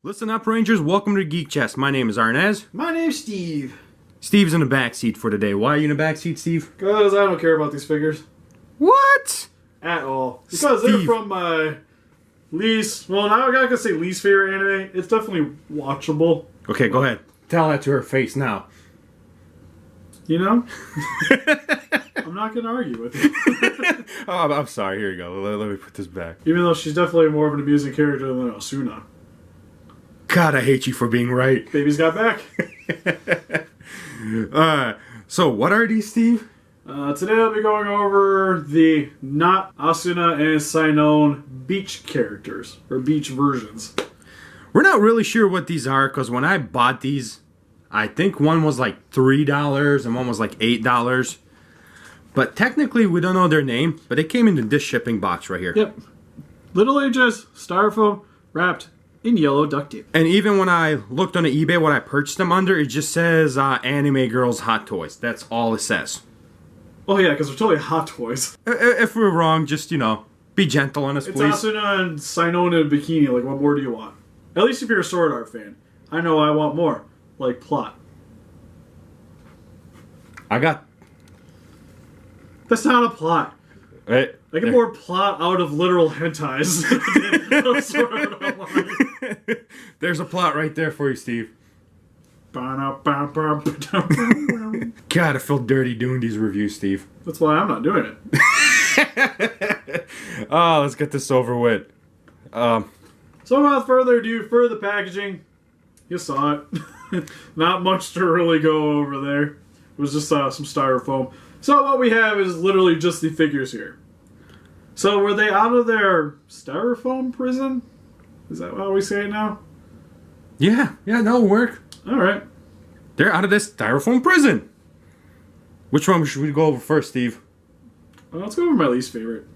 Listen up, Rangers. Welcome to Geek Chest. My name is Arnes. My name's Steve. Steve's in the back seat for today. Why are you in the back seat, Steve? Because I don't care about these figures. What? At all. Because they're from my least... Well, now I gotta say least favorite anime. It's definitely watchable. Okay, go ahead. Tell that to her face now. You know? I'm not gonna argue with you. Oh, I'm sorry. Here you go. Let me put this back. Even though she's definitely more of an amusing character than Asuna. God, I hate you for being right. Baby's got back. So what are these, Steve? Today I'll be going over the not Asuna and Sinon beach characters, or beach versions. We're not really sure what these are, because when I bought these, I think one was like $3 and one was like $8. But technically, we don't know their name, but they came in this shipping box right here. Yep. Little ages, styrofoam, wrapped in yellow duct tape. And even when I looked on the eBay what I purchased them under, it just says Anime Girls Hot Toys. That's all it says. Oh yeah, because they're totally hot toys. If we're wrong, just, be gentle on us, It's please. Asuna and Sinon in a bikini. Like, what more do you want? At least if you're a Sword Art fan. I know I want more. Like, plot. That's not a plot. Right, I get more plot out of literal hentais than Sword Art Online. There's a plot right there for you, Steve. That's God, I feel dirty doing these reviews, Steve. why I'm not doing it. Oh, let's get this over with. So without further ado, for the packaging, you saw it. Not much to really go over there. It was just some styrofoam. So what we have is literally just the figures here. So were they out of their styrofoam prison? Is that how we say it now? Yeah, that'll work. Alright. They're out of this styrofoam prison. Which one should we go over first, Steve? Well, let's go over my least favorite.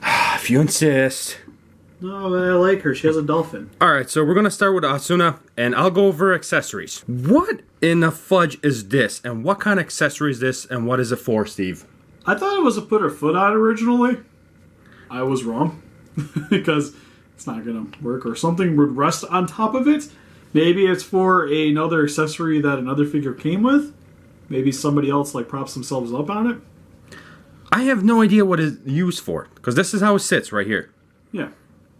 If you insist. No, I like her. She has a dolphin. Alright, so we're going to start with Asuna, and I'll go over accessories. What in the fudge is this? And what kind of accessory is this? And what is it for, Steve? I thought it was to put her foot on originally. I was wrong. Because it's not going to work. Or something would rest on top of it. Maybe it's for another accessory that another figure came with. Maybe somebody else like props themselves up on it. I have no idea what it's used for. Because this is how it sits right here. Yeah.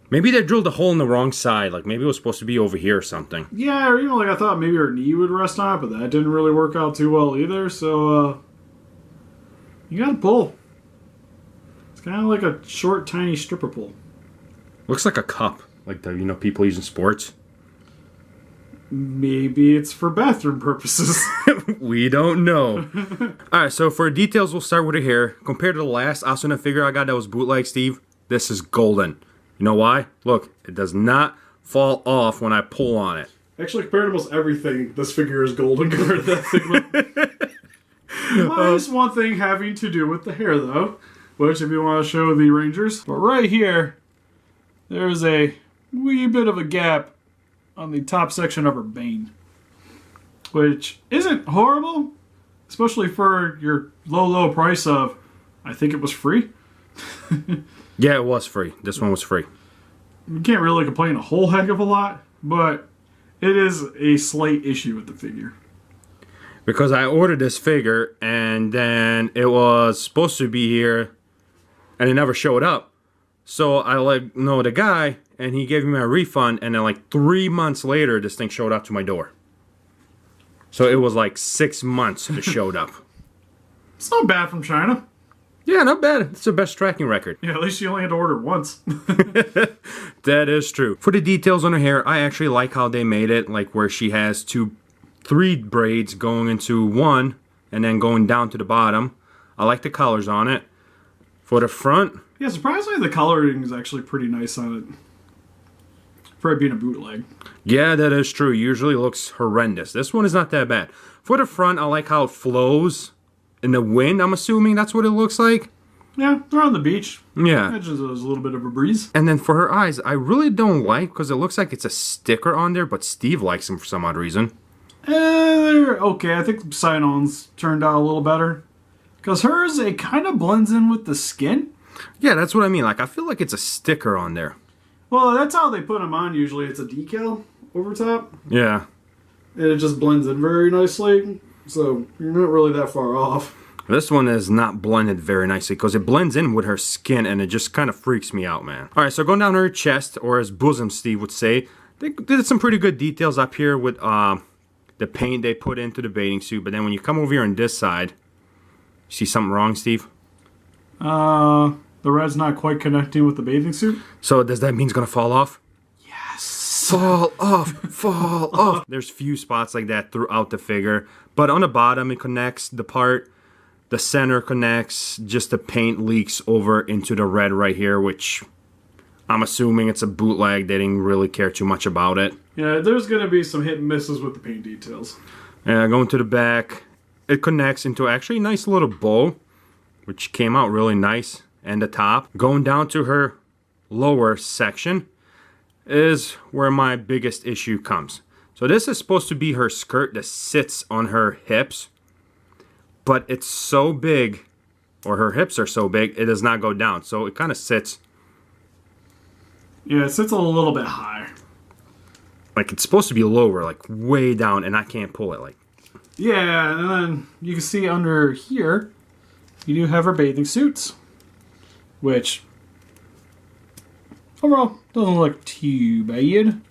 Maybe they drilled a hole in the wrong side. Like maybe it was supposed to be over here or something. Yeah, or like I thought maybe her knee would rest on it, but that didn't really work out too well either, so you gotta pull. It's kind of like a short, tiny stripper pull. Looks like a cup. Like the, people use in sports. Maybe it's for bathroom purposes. We don't know. Alright, so for details, we'll start with her hair. Compared to the last Asuna figure I got that was bootleg, Steve, this is golden. You know why? Look, it does not fall off when I pull on it. Actually, compared to almost everything, this figure is golden compared to that figure. Minus one thing having to do with the hair, though. Which, if you want to show the Rangers. But right here, there's a wee bit of a gap on the top section of her bane. Which isn't horrible. Especially for your low price of, I think it was free. Yeah, it was free. This one was free. You can't really complain a whole heck of a lot, but it is a slight issue with the figure. Because I ordered this figure, and then it was supposed to be here, and it never showed up. So I know the guy, and he gave me my refund, and then like 3 months later, this thing showed up to my door. So it was like 6 months it showed up. It's not bad from China. Yeah, not bad. It's the best tracking record. Yeah, at least you only had to order once. That is true. For the details on her hair, I actually like how they made it, like where she has three braids going into one and then going down to the bottom. I like the colors on it. For the front, yeah, surprisingly the coloring is actually pretty nice on it. For it being a bootleg. yeah, that is true. Usually looks horrendous. This one is not that bad. For the front, I like how it flows in the wind. I'm assuming that's what it looks like. Yeah, they're on the beach. Yeah. Imagine there's a little bit of a breeze. And then for her eyes, I really don't like, because it looks like it's a sticker on there, but Steve likes them for some odd reason. They're okay. I think Sinon's turned out a little better. Because hers, it kind of blends in with the skin. Yeah, that's what I mean. Like, I feel like it's a sticker on there. Well, that's how they put them on usually. It's a decal over top. Yeah. And it just blends in very nicely. So you're not really that far off. This one is not blended very nicely because it blends in with her skin and it just kind of freaks me out, man. Alright, so going down her chest, or as bosom Steve would say, they did some pretty good details up here with the paint they put into the bathing suit. But then when you come over here on this side, you see something wrong, Steve? The red's not quite connecting with the bathing suit. So does that mean it's gonna fall off? Yes. Fall off, fall off. There's few spots like that throughout the figure, but on the bottom it connects the part. The center connects. Just the paint leaks over into the red right here, which I'm assuming it's a bootleg. They didn't really care too much about it. Yeah, there's gonna be some hit and misses with the paint details. Going to the back, it connects into actually a nice little bow, which came out really nice. And the top. Going down to her lower section is where my biggest issue comes. So this is supposed to be her skirt that sits on her hips, but it's so big, or her hips are so big, it does not go down. So it kind of sits. Yeah, it sits a little bit high. Like it's supposed to be lower, like way down, and I can't pull it. Like. Yeah, and then you can see under here, you do have her bathing suits. Which, overall, doesn't look too bad.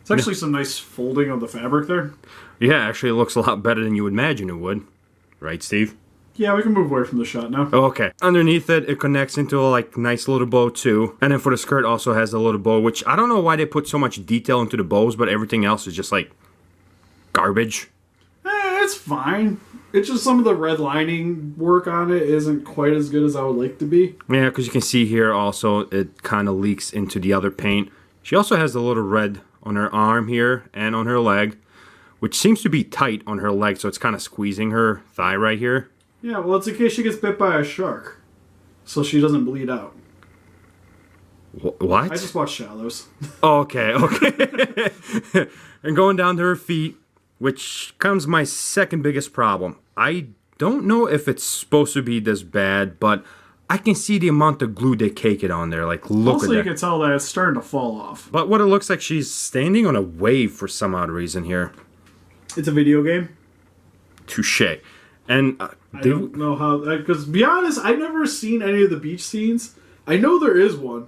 It's actually some nice folding of the fabric there. Yeah, actually it looks a lot better than you would imagine it would. Right, Steve? Yeah, we can move away from the shot now. Oh, okay. Underneath it, it connects into a like nice little bow too. And then for the skirt also has a little bow, which I don't know why they put so much detail into the bows, but everything else is just like garbage. It's fine. It's just some of the red lining work on it isn't quite as good as I would like to be. Yeah, because you can see here also it kind of leaks into the other paint. She also has a little red on her arm here and on her leg, which seems to be tight on her leg, so it's kind of squeezing her thigh right here. Yeah, well, it's in case she gets bit by a shark, so she doesn't bleed out. What? I just watched Shallows. Oh, okay, okay. And going down to her feet, which comes my second biggest problem. I don't know if it's supposed to be this bad, but I can see the amount of glue they cake it on there. Like, look Also, at you that. can tell that it's starting to fall off. But what it looks like, she's standing on a wave for some odd reason here. It's a video game. Touche. And I don't know how, because to be honest, I've never seen any of the beach scenes. I know there is one.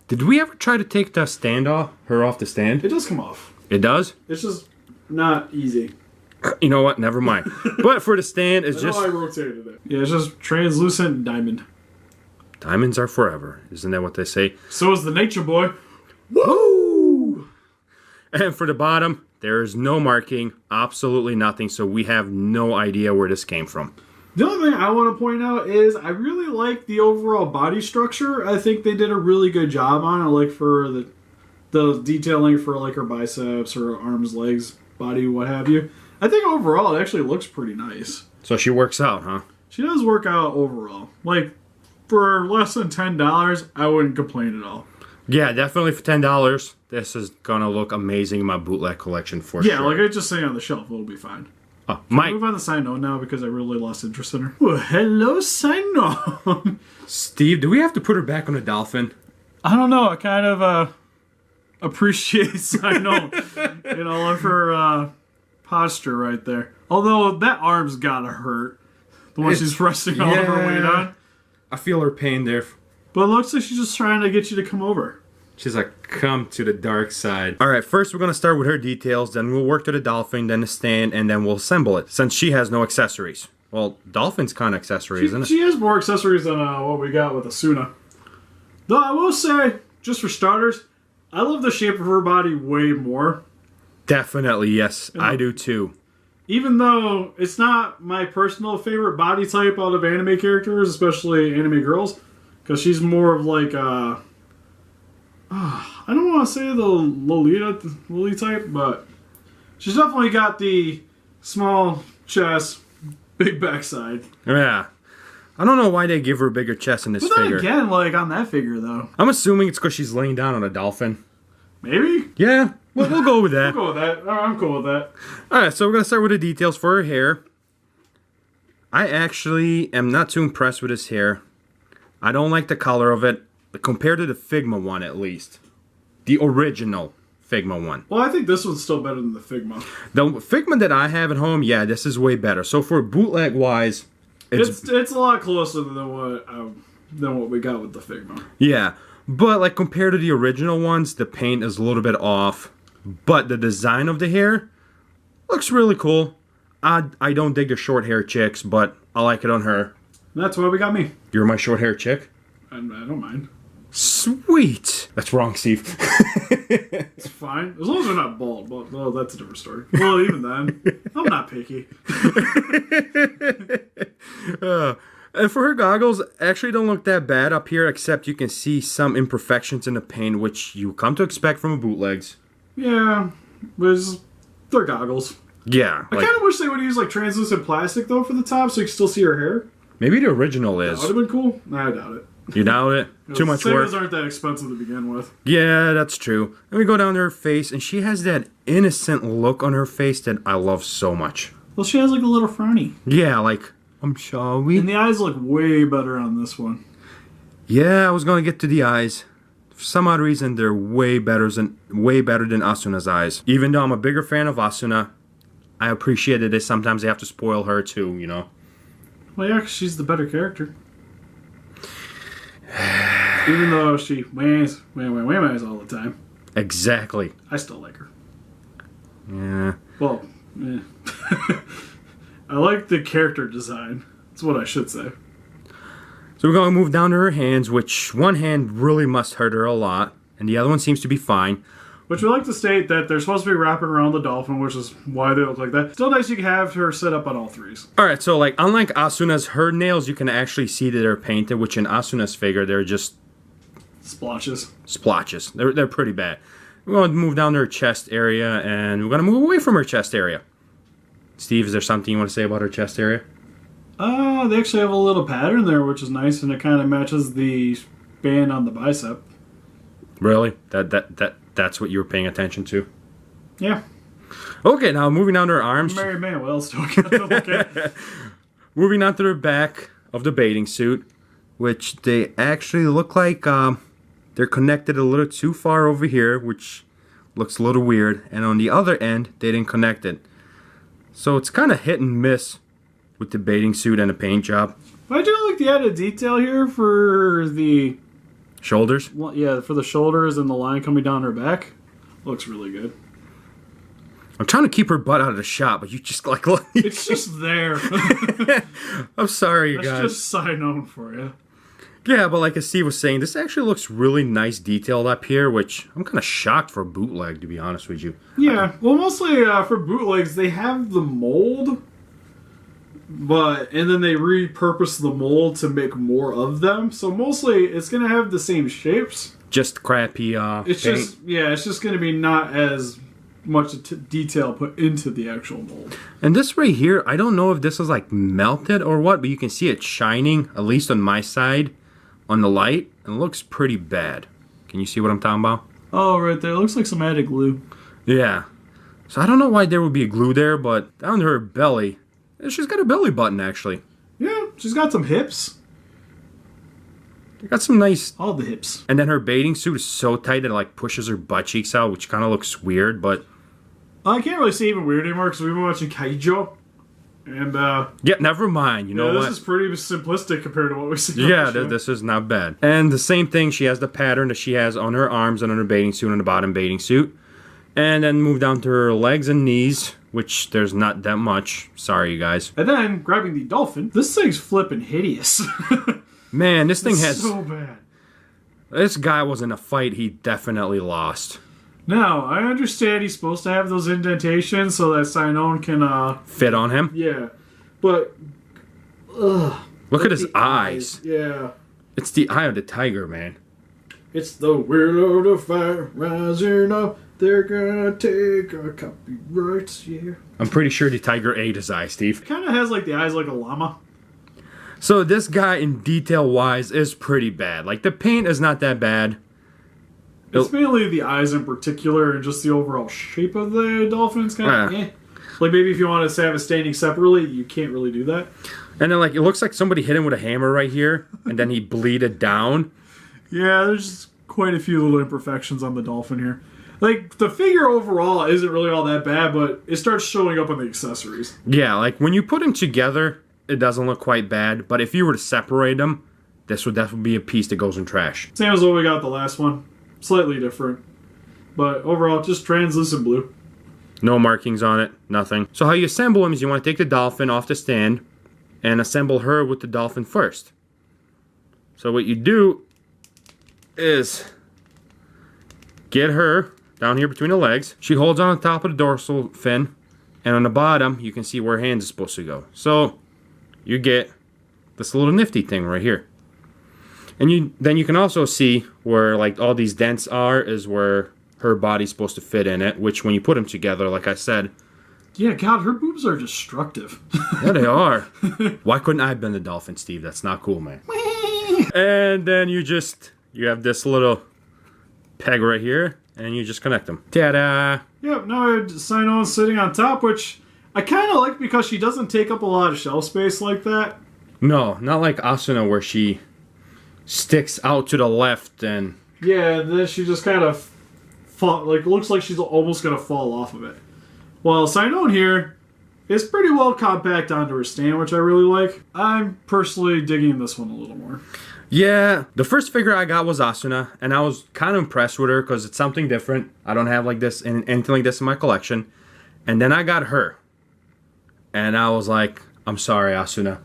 did we ever try to take the stand off, her off the stand? It does come off. It does? It's just not easy. You know what? Never mind. But for the stand, it's I know just... I rotated it. Yeah, it's just translucent diamond. Diamonds are forever. Isn't that what they say? So is the Nature Boy. Woo! And for the bottom, there is no marking, absolutely nothing, so we have no idea where this came from. The only thing I want to point out is I really like the overall body structure. I think they did a really good job on it, like for the detailing for like her biceps, her arms, legs, body, what have you. I think overall it actually looks pretty nice. So she works out, huh? She does work out overall. Like, for less than $10, I wouldn't complain at all. Yeah, definitely for $10, this is gonna look amazing in my bootleg collection for Yeah, sure. like I just say on the shelf, it'll be fine. Oh, Mike. Move on to Sinon now because I really lost interest in her. Well, hello, Sinon. Steve, do we have to put her back on a dolphin? I don't know. I kind of appreciate Sinon. Of her posture right there. Although that arm's gotta hurt. The one she's resting all of her weight on. I feel her pain there. But it looks like she's just trying to get you to come over. She's like, come to the dark side. All right, first we're going to start with her details, then we'll work to the dolphin, then the stand, and then we'll assemble it, since she has no accessories. Well, dolphin's kind of accessories, isn't it? She has more accessories than what we got with Asuna. Though I will say, just for starters, I love the shape of her body way more. Definitely, yes. I do too. Even though it's not my personal favorite body type out of anime characters, especially anime girls, because she's more of like I don't want to say the Lolita type, but she's definitely got the small chest, big backside. Yeah. I don't know why they give her a bigger chest in this But then figure. again, like on that figure though. I'm assuming it's because she's laying down on a dolphin. Maybe? Yeah, we'll go with that. We'll go with that. I'm cool with that. Alright, so we're going to start with the details for her hair. I actually am not too impressed with this hair. I don't like the color of it, compared to the Figma one at least. The original Figma one. Well, I think this one's still better than the Figma. The Figma that I have at home, yeah, this is way better. So for bootleg wise, It's a lot closer than what we got with the Figma. Yeah, but like compared to the original ones, the paint is a little bit off. But the design of the hair looks really cool. I don't dig the short hair chicks, but I like it on her. That's why we got me. You're my short hair chick? I don't mind. Sweet. That's wrong, Steve. It's fine. As long as they're not bald. But, well, that's a different story. Well, even then, I'm not picky. And for her goggles, actually don't look that bad up here, except you can see some imperfections in the paint, which you come to expect from a bootlegs. Yeah, but they're goggles. Yeah. I kind of wish they would use like translucent plastic though for the top, so you can still see her hair. Maybe the original is. That would have been cool. Nah, I doubt it. You doubt it? Too much work. Figmas aren't that expensive to begin with. Yeah, that's true. And we go down to her face, and she has that innocent look on her face that I love so much. Well, she has like a little frowny. Yeah, like, I'm sorry. And the eyes look way better on this one. Yeah, I was gonna get to the eyes. For some odd reason, they're way better than Asuna's eyes. Even though I'm a bigger fan of Asuna, I appreciate that sometimes they have to spoil her too, you know? Well, yeah, 'cause she's the better character. Even though she whams all the time. Exactly. I still like her. Yeah. Well, eh. I like the character design. That's what I should say. So we're going to move down to her hands, which one hand really must hurt her a lot, and the other one seems to be fine. Which we like to state that they're supposed to be wrapping around the dolphin, which is why they look like that. Still nice you can have her set up on all threes. Alright, so like unlike Asuna's, her nails you can actually see that they're painted, which in Asuna's figure they're just splotches. Splotches. They're pretty bad. We're going to move down to her chest area, and we're going to move away from her chest area. Steve, is there something you want to say about her chest area? They actually have a little pattern there, which is nice, and it kind of matches the band on the bicep. Really? That's what you were paying attention to? Yeah. Okay, now moving down to her arms. Mary Manuel still got to look at. Moving on to the back of the bathing suit, which they actually look like they're connected a little too far over here, which looks a little weird. And on the other end, they didn't connect it. So it's kind of hit and miss with the bathing suit and the paint job. But I do like the added detail here for the shoulders. Well, yeah, for the shoulders and the line coming down her back. Looks really good. I'm trying to keep her butt out of the shot, but you just like... It's just there. I'm sorry, you guys. That's just Sinon for you. Yeah, but like as Steve was saying, this actually looks really nice detailed up here, which I'm kind of shocked for bootleg, to be honest with you. Yeah, well, mostly for bootlegs, they have the mold, and then they repurpose the mold to make more of them. So mostly, it's gonna have the same shapes. Just crappy. It's paint. it's just gonna be not as much detail put into the actual mold. And this right here, I don't know if this is like melted or what, but you can see it shining, at least on my side, on the light, and it looks pretty bad. Can you see what I'm talking about? Oh, right there. It looks like some added glue. Yeah. So I don't know why there would be a glue there, but down to her belly, she's got a belly button actually. Yeah, she's got some hips. Got some nice... All the hips. And then her bathing suit is so tight that it like pushes her butt cheeks out, which kind of looks weird, but... I can't really see even weird anymore because we've been watching Kaijo. And, yeah, never mind. You know what? This is pretty simplistic compared to what we've seen. Yeah, this is not bad. And the same thing, she has the pattern that she has on her arms and on her bathing suit, on the bottom bathing suit. And then move down to her legs and knees, which there's not that much. Sorry, you guys. And then, grabbing the dolphin, this thing's flipping hideous. Man, this thing has... so bad. This guy was in a fight he definitely lost. Now, I understand he's supposed to have those indentations so that Sinon can, fit on him? Yeah. But... Look at his eyes. Yeah. It's the eye of the tiger, man. It's the wheel of the fire rising up. They're gonna take our copyrights, yeah. I'm pretty sure the tiger ate his eye, Steve. Kind of has like the eyes like a llama. So this guy, in detail-wise, is pretty bad. Like, the paint is not that bad. It's mainly the eyes in particular and just the overall shape of the dolphins kind of Like, maybe if you want to have it standing separately, you can't really do that. And then, like, it looks like somebody hit him with a hammer right here, and then he bleeded down. Yeah, there's quite a few little imperfections on the dolphin here. Like, the figure overall isn't really all that bad, but it starts showing up on the accessories. Yeah, like when you put them together, it doesn't look quite bad. But if you were to separate them, this would definitely be a piece that goes in trash. Same as what we got the last one. Slightly different. But overall, just translucent blue. No markings on it, nothing. So how you assemble them is you want to take the dolphin off the stand and assemble her with the dolphin first. So what you do is get her down here between the legs. She holds on the top of the dorsal fin, and on the bottom you can see where her hands is supposed to go. So you get this little nifty thing right here. And then you can also see where like all these dents are is where her body's supposed to fit in it, which when you put them together, like I said... Yeah, God, her boobs are destructive. Yeah, they are. Why couldn't I have been the dolphin, Steve? That's not cool, man. And then you have this little peg right here, and you just connect them. Ta-da! Yep, now Sinon's sitting on top, which I kind of like because she doesn't take up a lot of shelf space like that. No, not like Asuna where she sticks out to the left and... Yeah, then she just kind of looks like she's almost going to fall off of it. While Sinon here is pretty well compact onto her stand, which I really like. I'm personally digging this one a little more. Yeah, the first figure I got was Asuna, and I was kind of impressed with her because it's something different. I don't have like this anything like this in my collection. And then I got her, and I was like, I'm sorry, Asuna.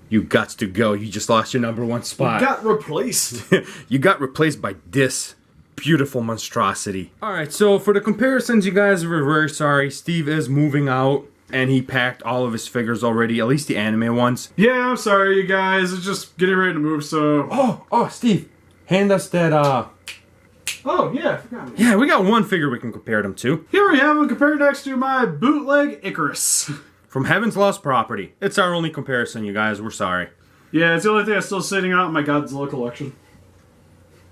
You got to go. You just lost your #1 spot. You got replaced. You got replaced by this beautiful monstrosity. Alright, so for the comparisons, you guys were very sorry. Steve is moving out, and he packed all of his figures already, at least the anime ones. Yeah, I'm sorry, you guys. It's just getting ready to move, so... Oh, Steve, hand us that, Oh, yeah, I forgot. Yeah, we got one figure we can compare them to. Here we have him compared next to my bootleg Icarus. From Heaven's Lost Property. It's our only comparison, you guys. We're sorry. Yeah, it's the only thing that's still sitting out in my Godzilla collection.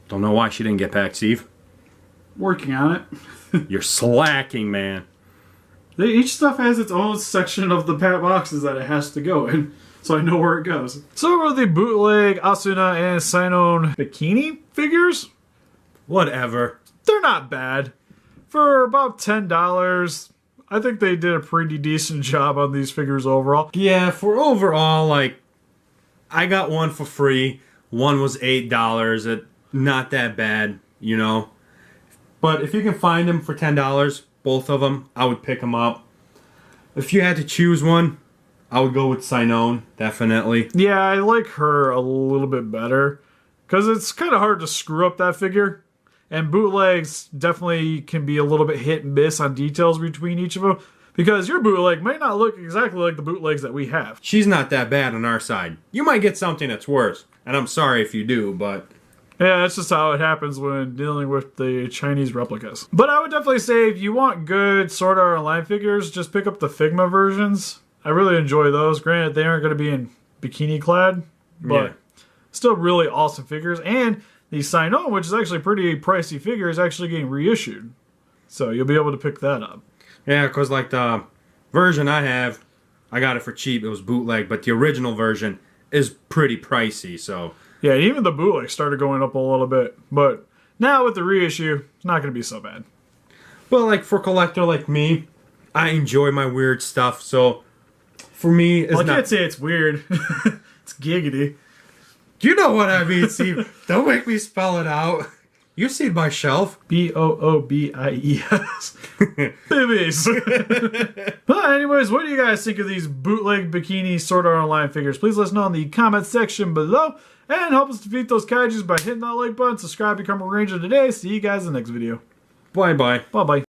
Don't know why she didn't get packed, Steve. Working on it. You're slacking, man. Each stuff has its own section of the boxes that it has to go in, so I know where it goes. So are the bootleg Asuna and Sinon Bikini figures? Whatever. They're not bad. For about $10, I think they did a pretty decent job on these figures overall. Yeah, for overall, like, I got one for free. One was $8. It not that bad, you know. But if you can find them for $10, both of them, I would pick them up. If you had to choose one, I would go with Sinon, definitely. Yeah, I like her a little bit better. Because it's kind of hard to screw up that figure. And bootlegs definitely can be a little bit hit and miss on details between each of them. Because your bootleg might not look exactly like the bootlegs that we have. She's not that bad on our side. You might get something that's worse. And I'm sorry if you do, but... Yeah, that's just how it happens when dealing with the Chinese replicas. But I would definitely say if you want good Sword Art Online figures, just pick up the Figma versions. I really enjoy those. Granted, they aren't going to be in bikini clad, but still really awesome figures. And the Sinon, which is actually a pretty pricey figure, is actually getting reissued. So you'll be able to pick that up. Yeah, because like the version I have, I got it for cheap. It was bootleg, but the original version is pretty pricey, so... Yeah, even the bootleg started going up a little bit. But now with the reissue, it's not going to be so bad. But like for a collector like me, I enjoy my weird stuff, so for me, it's I not... can't say it's weird. It's giggity. You know what I mean, Steve. Don't make me spell it out. You see my shelf. B-O-O-B-I-E-S. Bibbies. But anyways, what do you guys think of these bootleg bikini Sword Art Online figures? Please let us know in the comment section below. And help us defeat those kaijus by hitting that like button. Subscribe, become a ranger today. See you guys in the next video. Bye-bye. Bye-bye.